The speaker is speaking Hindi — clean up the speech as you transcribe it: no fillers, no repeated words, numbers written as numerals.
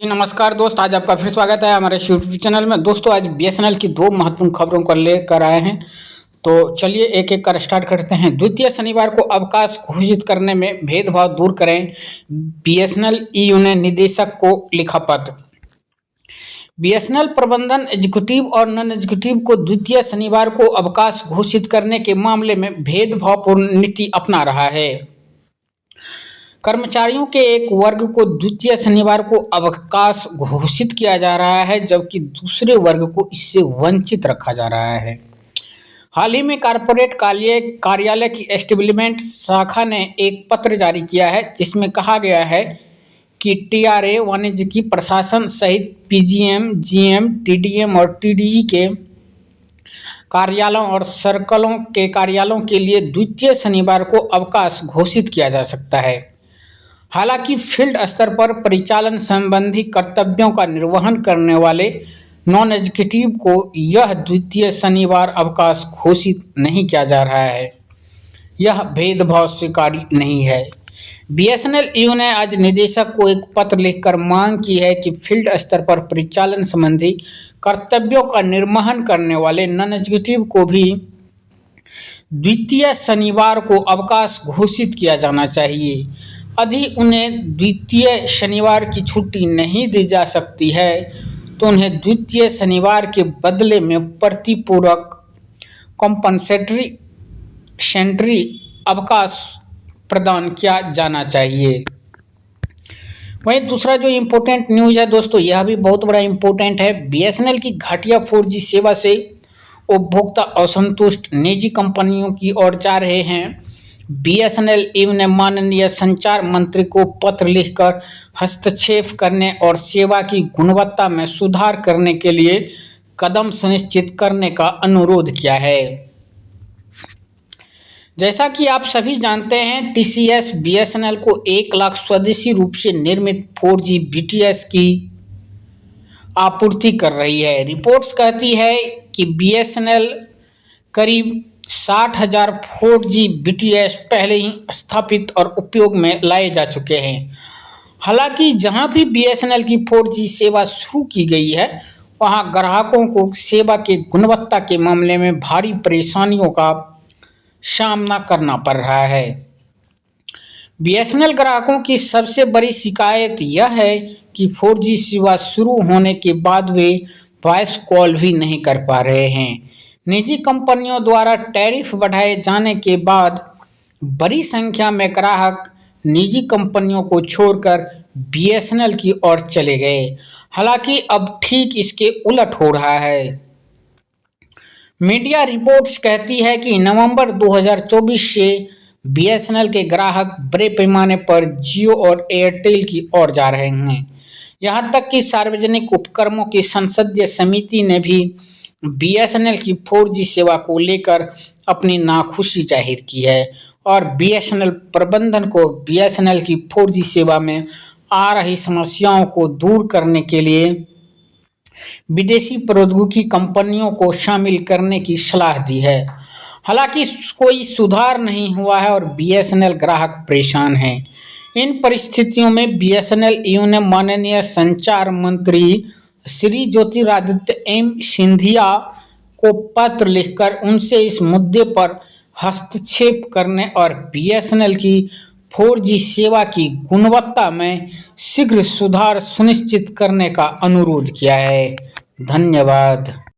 जी नमस्कार दोस्त, आज आपका फिर स्वागत है हमारे यूट्यूब चैनल में। दोस्तों आज बीएसएनएल की दो महत्वपूर्ण खबरों को लेकर आए हैं, तो चलिए एक एक कर स्टार्ट करते हैं। द्वितीय शनिवार को अवकाश घोषित करने में भेदभाव दूर करें, बीएसएनएल ईयू ने निदेशक को लिखा पत्र। बीएसएनएल प्रबंधन एग्जीक्यूटिव और नॉन एग्जीक्यूटिव को द्वितीय शनिवार को अवकाश घोषित करने के मामले में भेदभावपूर्ण नीति अपना रहा है। कर्मचारियों के एक वर्ग को द्वितीय शनिवार को अवकाश घोषित किया जा रहा है, जबकि दूसरे वर्ग को इससे वंचित रखा जा रहा है। हाल ही में कॉर्पोरेट कार्यालय की एस्टेब्लिशमेंट शाखा ने एक पत्र जारी किया है, जिसमें कहा गया है कि टीआरए, वाणिज्यिकी प्रशासन सहित पीजीएम, जीएम, टीडीएम और टीडीई के कार्यालयों और सर्कलों के कार्यालयों के लिए द्वितीय शनिवार को अवकाश घोषित किया जा सकता है। हालांकि फील्ड स्तर पर परिचालन संबंधी कर्तव्यों का निर्वहन करने वाले नॉन एग्जीक्यूटिव को यह द्वितीय शनिवार अवकाश घोषित नहीं किया जा रहा है। यह भेदभाव स्वीकार्य नहीं है। बीएसएनएल ईयू ने आज निदेशक को एक पत्र लिखकर मांग की है कि फील्ड स्तर पर परिचालन संबंधी कर्तव्यों का निर्वहन करने वाले नॉन एग्जीक्यूटिव को भी द्वितीय शनिवार को अवकाश घोषित किया जाना चाहिए। यदि उन्हें द्वितीय शनिवार की छुट्टी नहीं दी जा सकती है तो उन्हें द्वितीय शनिवार के बदले में प्रतिपूरक कॉम्पनसेटरी सेंट्री अवकाश प्रदान किया जाना चाहिए। वहीं दूसरा जो इम्पोर्टेंट न्यूज़ है दोस्तों, यह भी बहुत बड़ा इम्पोर्टेंट है। बीएसएनएल की घटिया 4G सेवा से उपभोक्ता असंतुष्ट निजी कंपनियों की ओर जा रहे हैं। बीएसएनएल ईयू ने माननीय संचार मंत्री को पत्र लिखकर हस्तक्षेप करने और सेवा की गुणवत्ता में सुधार करने के लिए कदम सुनिश्चित करने का अनुरोध किया है। जैसा कि आप सभी जानते हैं, टीसीएस बीएसएनएल को 1 लाख स्वदेशी रूप से निर्मित 4G बीटीएस की आपूर्ति कर रही है। रिपोर्ट्स कहती है कि बीएसएनएल करीब 60,000 4G बीटीएस पहले ही स्थापित और उपयोग में लाए जा चुके हैं। हालांकि जहां भी बीएसएनएल की 4G सेवा शुरू की गई है, वहां ग्राहकों को सेवा की गुणवत्ता के मामले में भारी परेशानियों का सामना करना पड़ रहा है। बीएसएनएल ग्राहकों की सबसे बड़ी शिकायत यह है कि 4G सेवा शुरू होने के बाद वे वॉइस कॉल भी नहीं कर पा रहे हैं। निजी कंपनियों द्वारा टैरिफ बढ़ाए जाने के बाद बड़ी संख्या में ग्राहक निजी कंपनियों को छोड़कर बीएसएनएल की ओर चले गए। हालांकि अब ठीक इसके उलट हो रहा है। मीडिया रिपोर्ट्स कहती है कि नवंबर 2024 से बीएसएनएल के ग्राहक बड़े पैमाने पर जियो और एयरटेल की ओर जा रहे हैं। यहां तक कि सार्वजनिक उपक्रमों की संसदीय समिति ने भी बीएसएनएल की 4G सेवा को लेकर अपनी नाखुशी जाहिर की है और बीएसएनएल प्रबंधन को बीएसएनएल की 4G सेवा में आ रही समस्याओं को दूर करने के लिए विदेशी प्रौद्योगिकी कंपनियों को शामिल करने की सलाह दी है। हालांकि कोई सुधार नहीं हुआ है और बीएसएनएल ग्राहक परेशान हैं। इन परिस्थितियों में बीएसएनएल ईयू ने माननीय संचार मंत्री श्री ज्योतिरादित्य एम सिंधिया को पत्र लिखकर उनसे इस मुद्दे पर हस्तक्षेप करने और बीएसएनएल की 4G सेवा की गुणवत्ता में शीघ्र सुधार सुनिश्चित करने का अनुरोध किया है। धन्यवाद।